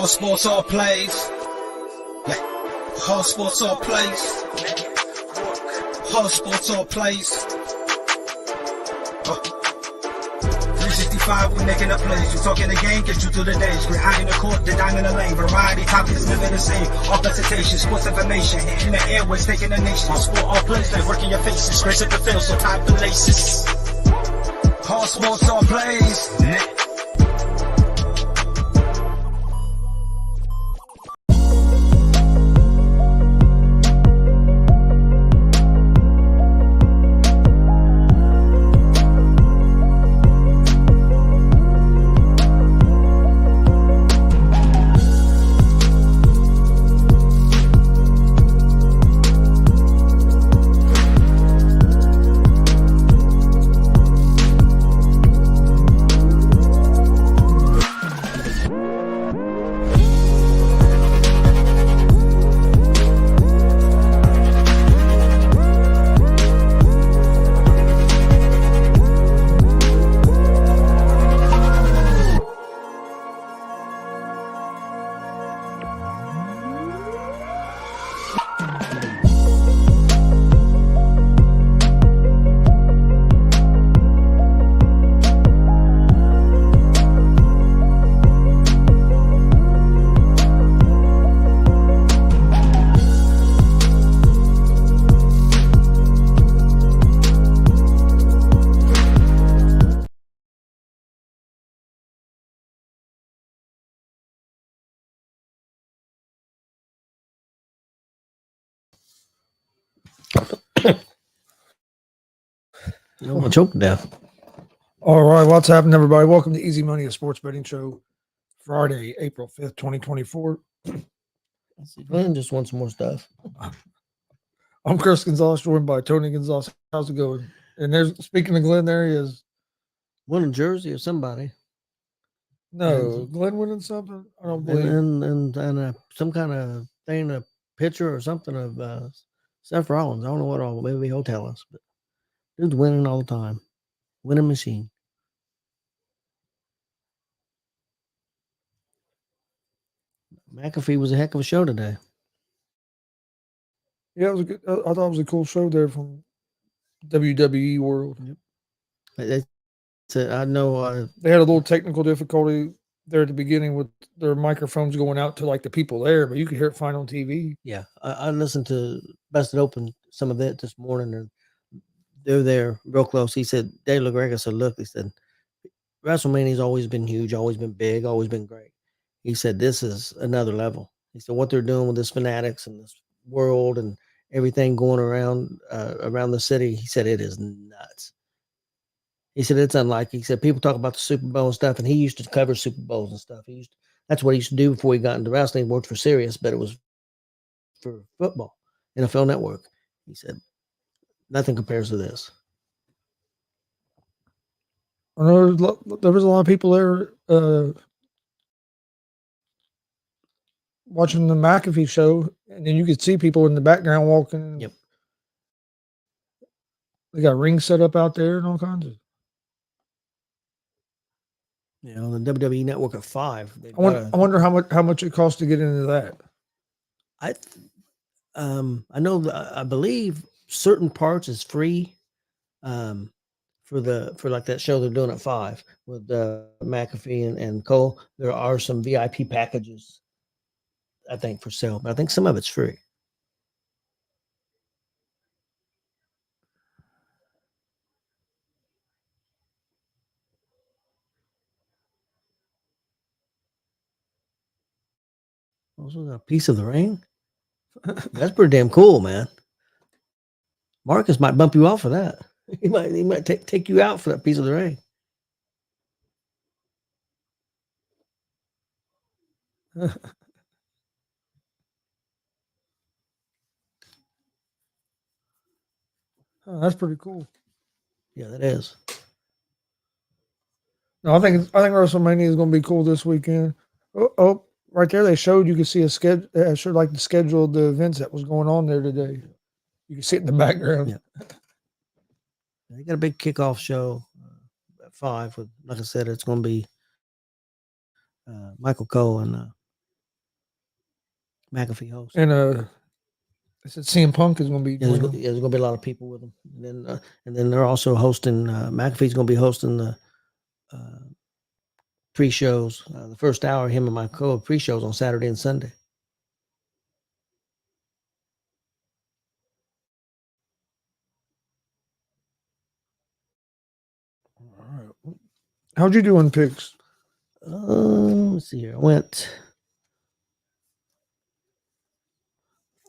All sports, all plays. Yeah. All sports, all plays. All sports, all plays. 365, we making a plays. You talking the game, get you through the days. We're high in the court, the dime in the lane. Variety topics, living the same. All presentation, sports information. Hitting the airways, taking the nation. All sport, all plays, they working your faces. Grace at the field, so tie the laces. All sports, all plays. I'm choked to death. All right, what's happening, everybody? Welcome to Easy Money, a sports betting show. Friday, April 5th, 2024. Glenn just wants some more stuff. I'm Chris Gonzalez, joined by Tony Gonzalez. How's it going? And there's, speaking of Glenn, there he is. One in Jersey or somebody. No, Glenn winning something? I don't believe. And some kind of thing, a picture or something of Seth Rollins. I don't know what all. Maybe he'll tell us. But dude's winning all the time. Winning machine. McAfee was a heck of a show today. Yeah, it was a good. I thought it was a cool show there from WWE World. Yep. I know they had a little technical difficulty there at the beginning with their microphones going out to like the people there, but you could hear it fine on TV. Yeah, I listened to Busted Open some of it this morning, and they're there real close. He said, Dave LaGreca said, look, he said, WrestleMania's always been huge, always been big, always been great. He said, this is another level. He said, what they're doing with this fanatics and this world and everything going around the city, he said, it is nuts. He said, it's unlike, he said, people talk about the Super Bowl and stuff, and he used to cover Super Bowls and stuff. That's what he used to do before he got into wrestling. He worked for Sirius, but it was for football, NFL Network. He said, nothing compares to this. I know there was a lot of people there watching the McAfee show, and then you could see people in the background walking. Yep. They got rings set up out there and all kinds of. You know, the WWE Network at 5. I wonder how much it costs to get into that. I know I believe certain parts is free. For like that show they're doing at 5 with McAfee and Cole. There are some VIP packages, I think, for sale, but I think some of it's free. Also, a piece of the ring. That's pretty damn cool, man. Marcus might bump you off for that. He might take you out for that piece of the ring. Oh, that's pretty cool. Yeah, that is. No, I think WrestleMania is going to be cool this weekend. Oh, right there they showed you could see a schedule. Showed like the schedule of the events that was going on there today. You can see it in the background. Yeah. They got a big kickoff show at 5. With, like I said, it's going to be Michael Cole and McAfee hosts. And I said CM Punk is going to be Yeah, joining them. there's going to be a lot of people with them. And then they're also hosting. McAfee's going to be hosting the pre-shows. The first hour, him and my pre-shows on Saturday and Sunday. All right. How'd you do in picks? Let's see here. I went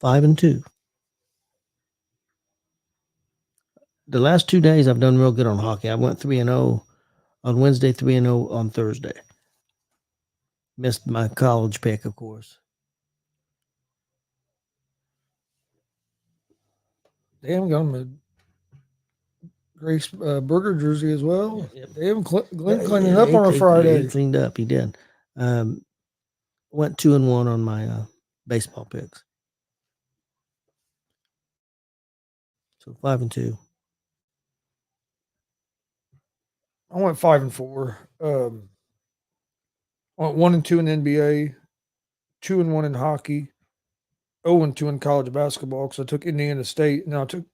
5-2. The last 2 days, I've done real good on hockey. I went 3-0 on Wednesday, 3-0 on Thursday. Missed my college pick, of course. Damn, got him a Grace Burger jersey as well. Yep. Damn, Glenn cleaning up on a Friday. He cleaned up. He did. Went 2-1 on my baseball picks. So 5-2. I went 5-4. I went 1-2 in the NBA, 2-1 in hockey, 0-2 in college basketball because I took Indiana State and I took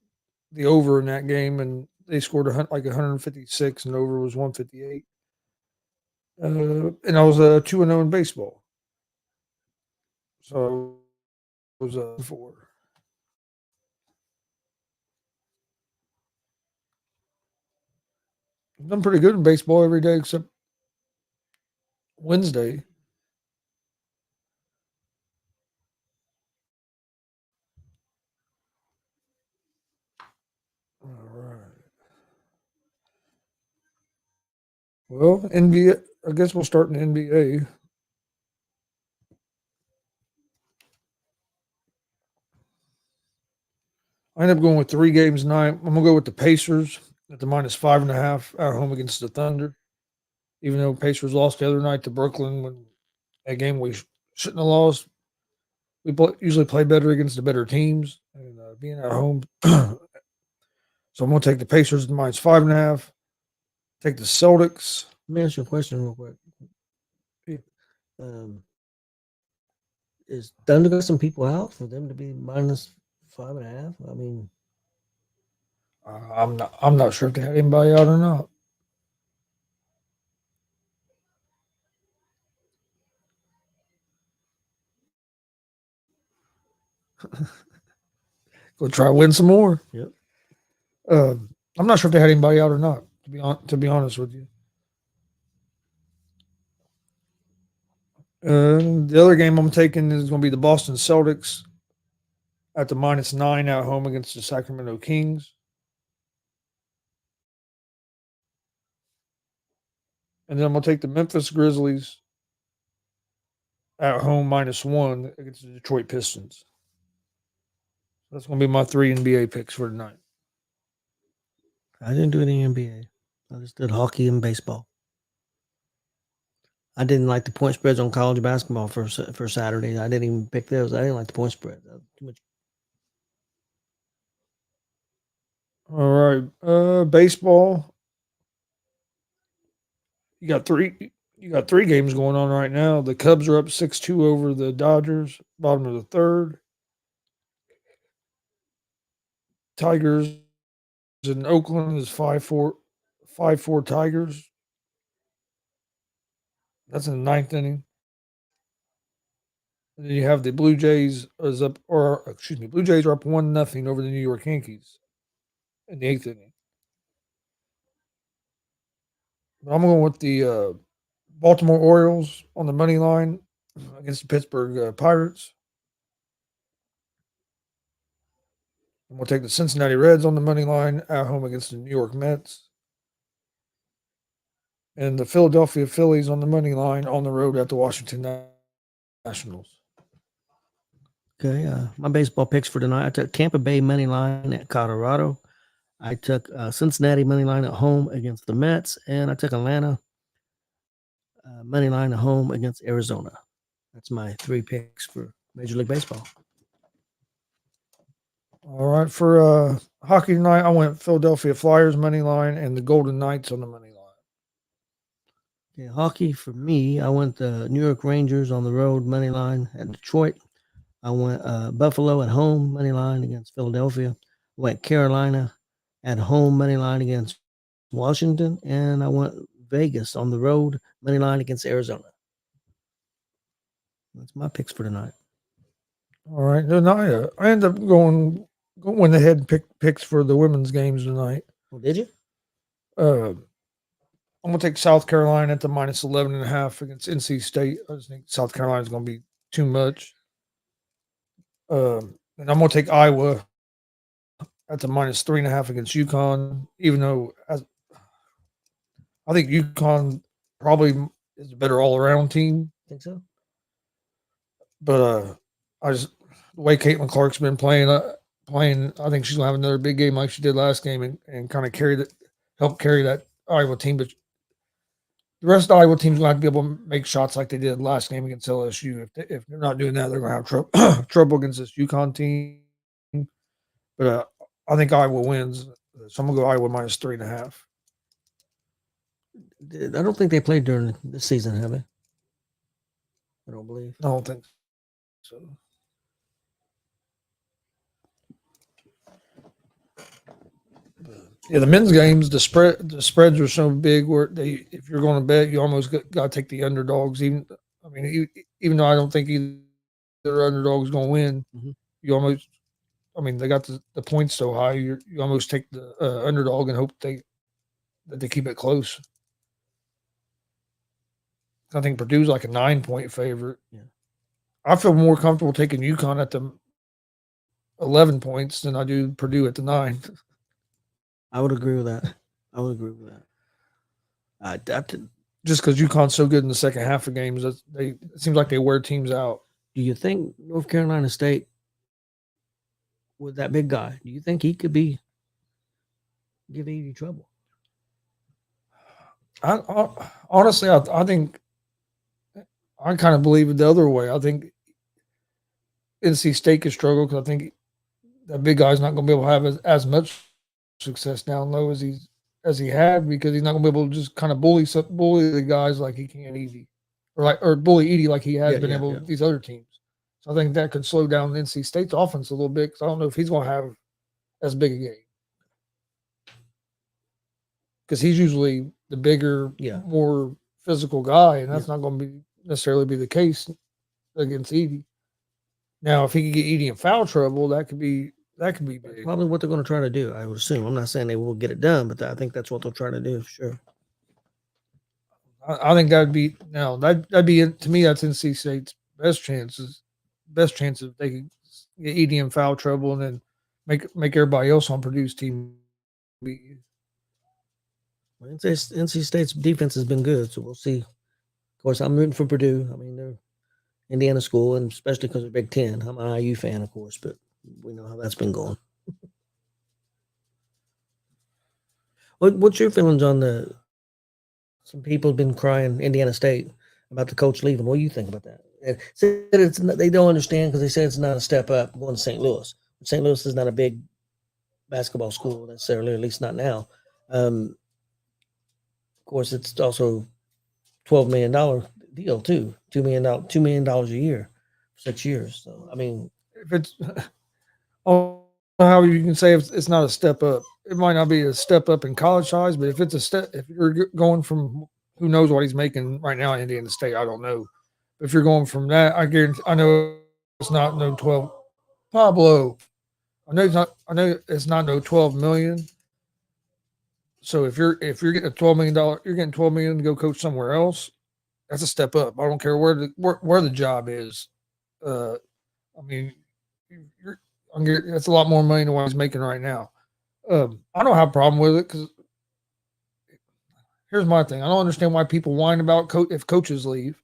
the over in that game and they scored like 156 and the over was 158. And I was 2-0 in baseball. So it was 4. I've done pretty good in baseball every day except Wednesday. All right. Well, NBA. I guess we'll start in the NBA. I end up going with 3 games tonight. I'm gonna go with the Pacers at the -5.5 at home against the Thunder. Even though Pacers lost the other night to Brooklyn, when a game we shouldn't have lost. We usually play better against the better teams, and being at home. So I'm gonna take the Pacers at the -5.5. Take the Celtics. Let me ask you a question real quick. Is Thunder got some people out for them to be -5.5? I mean, I'm not sure if they had anybody out or not. Go try to win some more. Yep. I'm not sure if they had anybody out or not. To be honest with you. The other game I'm taking is going to be the Boston Celtics at the -9 at home against the Sacramento Kings. And then I'm going to take the Memphis Grizzlies at home -1 against the Detroit Pistons. That's going to be my 3 NBA picks for tonight. I didn't do any NBA. I just did hockey and baseball. I didn't like the point spreads on college basketball for Saturday. I didn't even pick those. I didn't like the point spread. Too much. All right, baseball. You got three games going on right now. The Cubs are up 6-2 over the Dodgers, bottom of the third. Tigers in Oakland is 5-4 Tigers. That's in the 9th inning. And then you have the Blue Jays Blue Jays are up 1-0 over the New York Yankees in the 8th inning. But I'm going with the Baltimore Orioles on the money line against the Pittsburgh Pirates. And we'll take the Cincinnati Reds on the money line at home against the New York Mets. And the Philadelphia Phillies on the money line on the road at the Washington Nationals. Okay, my baseball picks for tonight. I took Tampa Bay money line at Colorado. I took Cincinnati money line at home against the Mets, and I took Atlanta money line at home against Arizona. That's my 3 picks for Major League Baseball. All right, for hockey tonight, I went Philadelphia Flyers money line and the Golden Knights on the money line. Okay, hockey for me, I went the New York Rangers on the road money line at Detroit. I went Buffalo at home money line against Philadelphia. Went Carolina at home money line against Washington, and I went Vegas on the road money line against Arizona. That's my picks for tonight. All right. Then I end up going ahead and picks for the women's games tonight. Well, did you? I'm gonna take South Carolina at the minus 11.5 against NC State. I just think South Carolina is gonna be too much. And I'm gonna take Iowa at the minus 3.5 against UConn, even though I think UConn probably is a better all around team. Think so? But I just the way Caitlin Clark's been playing, I think she's gonna have another big game like she did last game and kind of help carry that Iowa team. But the rest of the Iowa team's gonna have to be able to make shots like they did last game against LSU. If they're not doing that, they're gonna have trouble against this UConn team. But I think Iowa wins, so I'm gonna go Iowa minus 3.5. I don't think they played during this season, have they? I don't believe. I don't think so. Yeah, the men's games, the spreads are so big where if you're going to bet, you almost got to take the underdogs. Even though I don't think either underdog is going to win, you almost. I mean, they got the points so high, you almost take the underdog and hope that they keep it close. I think Purdue's like a 9-point favorite. Yeah. I feel more comfortable taking UConn at the 11 points than I do Purdue at the 9. I would agree with that. Just because UConn's so good in the second half of games, it seems like they wear teams out. Do you think North Carolina State, with that big guy, do you think he could give Edie trouble? Honestly, I think I kind of believe it the other way. I think NC State could struggle because I think that big guy's not going to be able to have as much success down low as he had, because he's not going to be able to just kind of bully the guys like he can Edie, or bully Edie like he has been able with these other teams. So I think that could slow down NC State's offense a little bit, because I don't know if he's going to have as big a game, because he's usually the bigger, more physical guy, and that's not going to necessarily be the case against Edie. Now, if he could get Edie in foul trouble, that could be big. Probably what they're going to try to do, I would assume. I'm not saying they will get it done, but I think that's what they'll try to do, for sure. I think that'd be to me, that's NC State's best chances if they could get Edie in foul trouble and then make everybody else on Purdue's team beat you. Well, NC State's defense has been good, so we'll see. Of course, I'm rooting for Purdue. I mean, they're Indiana school, and especially because they're Big Ten. I'm an IU fan, of course, but we know how that's been going. What's your feelings on some people have been crying Indiana State about the coach leaving. What do you think about that? They don't understand because they say it's not a step up going to St. Louis. St. Louis is not a big basketball school necessarily, at least not now. Of course, it's also $12 million deal too. $2 million a year for 6 years. So I mean, if it's how you can say it's not a step up. It might not be a step up in college size, but if you're going from, who knows what he's making right now in Indiana State, I don't know. But if you're going from that, I know it's not no 12. Pablo, I know it's not no 12 million. So if you're getting $12 million, you're getting $12 million to go coach somewhere else. That's a step up. I don't care where the job is. I mean, that's a lot more money than what he's making right now. I don't have a problem with it, because here's my thing. I don't understand why people whine about if coaches leave,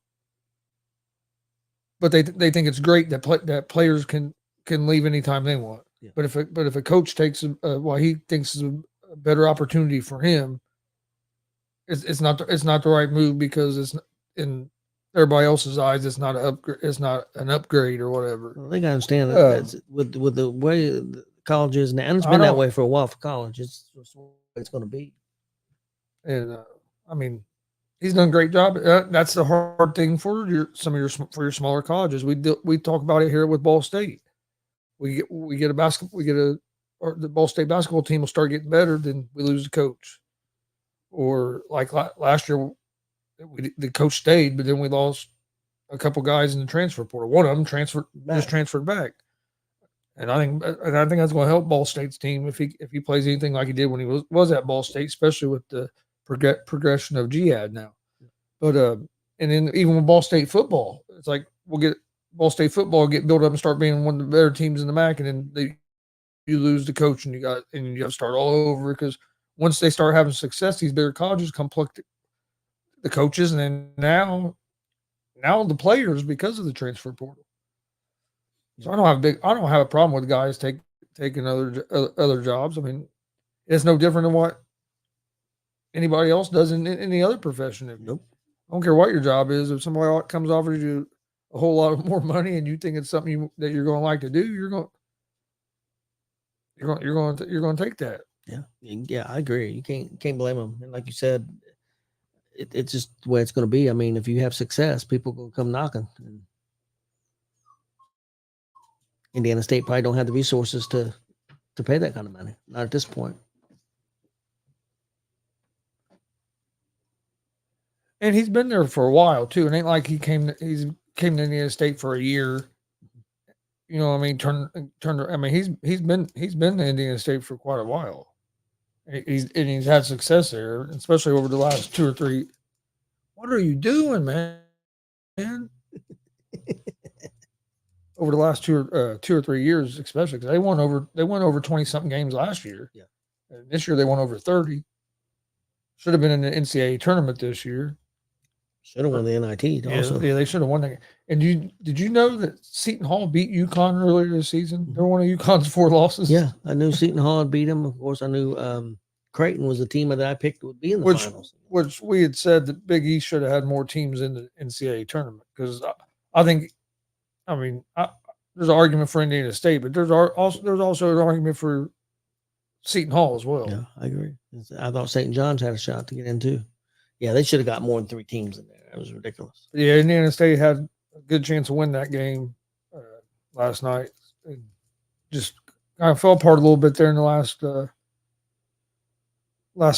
but they think it's great that players can leave anytime they want. Yeah. But if a coach takes what he thinks is a better opportunity for him, it's not the right move, because it's in everybody else's eyes. It's not an upgrade or whatever. Well, they gotta understand that with the way the college is now, and it's been that way for a while for college. It's going to be. And I mean, He's done a great job. That's the hard thing for your smaller colleges. We talk about it here with Ball State. We get a basketball we get a or the Ball State basketball team will start getting better, then we lose the coach. Or like last year, the coach stayed, but then we lost a couple guys in the transfer portal. One of them transferred back, and I think that's going to help Ball State's team if he plays anything like he did when he was at Ball State, especially with the progression of Jihad now. But and then even with Ball State football, it's like we'll get Ball State football get built up and start being one of the better teams in the MAC, and then you lose the coach and you got to start all over because once they start having success, these bigger colleges come pluck the coaches, and then now the players because of the transfer portal. So I don't have a problem with guys taking other jobs. I mean, it's no different than what anybody else does in any other profession. Nope. I don't care what your job is. If somebody comes offers you a whole lot more money and you think it's something that you're going to like to do, you're going to take that. Yeah, I agree. You can't blame them. And like you said, it's just the way it's going to be. I mean, if you have success, people will come knocking. And Indiana State probably don't have the resources to pay that kind of money. Not at this point. And he's been there for a while too. It ain't like he came to Indiana State for a year. You know, what I mean, I mean, he's been to Indiana State for quite a while. He's had success there, especially over the last 2 or 3. What are you doing, man? Over the last 2 or 3 years, especially because they won over 20 something games last year. Yeah, and this year they won over 30. Should have been in the NCAA tournament this year. Should have won the NIT. Also, yeah, they should have won that. And did you know that Seton Hall beat UConn earlier this season? They're one of UConn's 4 losses. Yeah, I knew Seton Hall had beat them. Of course, I knew Creighton was the team that I picked would be in the finals. Which we had said that Big East should have had more teams in the NCAA tournament because I think, I mean, there's an argument for Indiana State, but there's also an argument for Seton Hall as well. Yeah, I agree. I thought St. John's had a shot to get in too. Yeah, they should have got more than 3 teams in there. That was ridiculous. Yeah, Indiana State had a good chance to win that game last night. It just kind of fell apart a little bit there in the last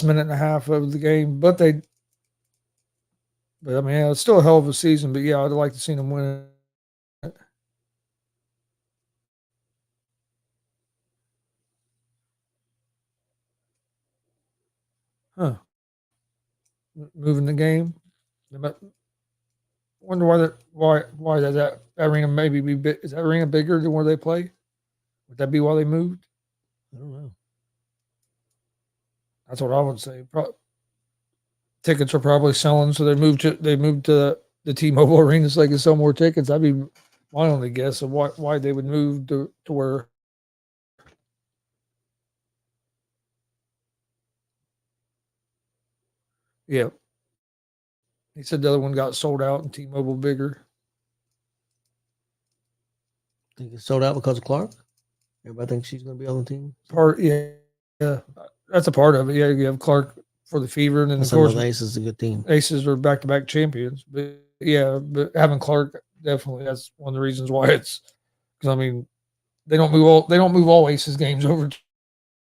minute and a half of the game, but I mean, it's still a hell of a season. But yeah, I'd like to see them win it. Huh. Moving the game. Wonder why does that arena maybe be big? Is that arena bigger than where they play? Would that be why they moved? I don't know. That's what I would say. Tickets are probably selling, so they moved to the T-Mobile Arena so they can sell more tickets. That'd be my only guess of why they would move to where. Yeah. He said the other one got sold out and T-Mobile bigger. Think it's sold out because of Clark? Everybody thinks she's going to be on the team. Yeah, that's a part of it. Yeah, you have Clark for the Fever, and then of course Aces is a good team. Aces are back-to-back champions. But yeah, but having Clark definitely that's one of the reasons why it's because I mean they don't move all Aces games over to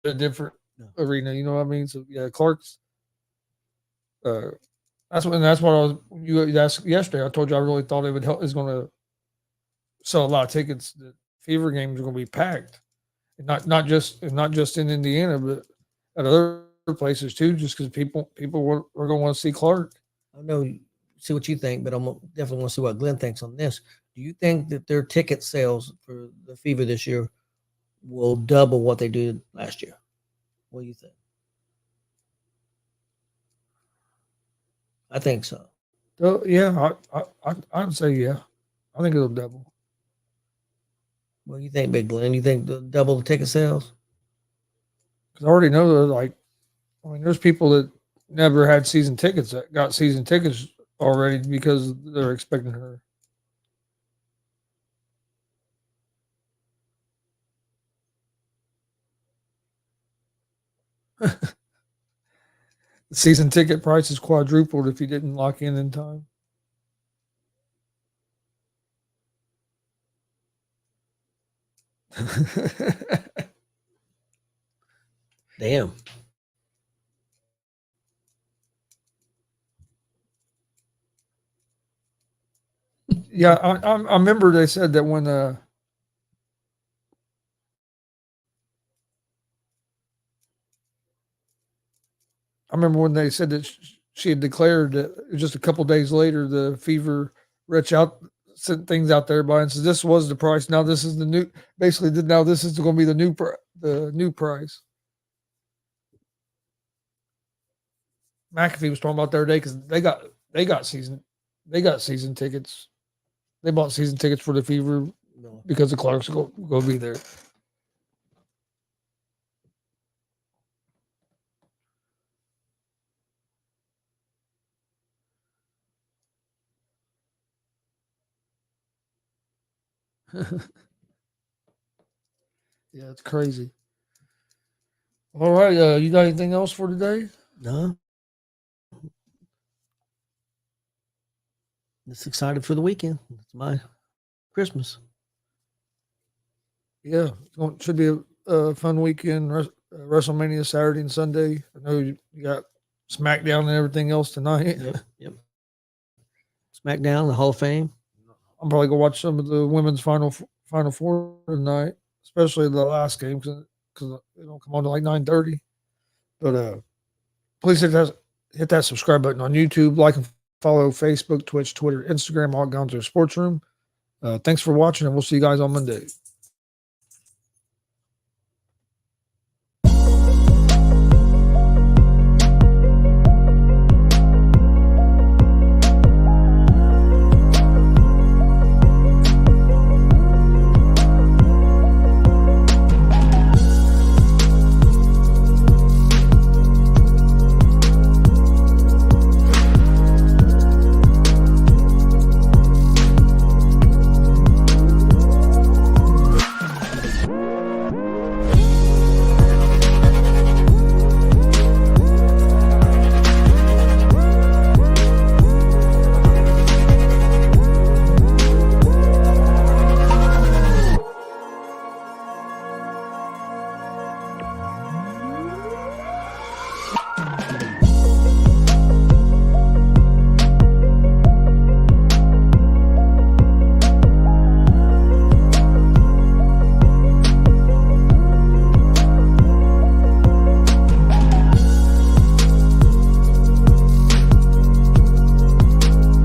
a different arena. You know what I mean? So yeah, Clark's. That's what I was. You asked yesterday. I told you I really thought it would help. Is going to sell a lot of tickets. The Fever games are going to be packed, and not just in Indiana, but at other places too. Just because people are going to want to see Clark. I know. See what you think, but I'm definitely want to see what Glenn thinks on this. Do you think that their ticket sales for the Fever this year will double what they did last year? What do you think? I think so. Yeah, I'd say yeah. I think it'll double. What do you think, Big Glenn? You think they'll double the ticket sales? Because I already know that, there's people that never had season tickets that got season tickets already because they're expecting her. The season ticket price is quadrupled if you didn't lock in time. Damn. Yeah, I remember they said that when I remember when they said that she had declared that just a couple days later, the Fever sent things out there by and says this was the price. Now this is the new. Basically, now this is going to be the new price. McAfee was talking about the other day because they got season tickets. They bought season tickets for the Fever because the Clarks go be there. Yeah, it's crazy. All right, you got anything else for today? No. Just excited for the weekend. It's my Christmas. Yeah, it should be a fun weekend. WrestleMania Saturday and Sunday. I know you got SmackDown and everything else tonight. Yep. SmackDown, the Hall of Fame. I'm probably gonna watch some of the women's Final Four tonight, especially the last game because they don't come on to like 9:30. But please hit that subscribe button on YouTube, like and follow Facebook, Twitch, Twitter, Instagram, all Gonzo Sports Room. Thanks for watching, and we'll see you guys on Monday.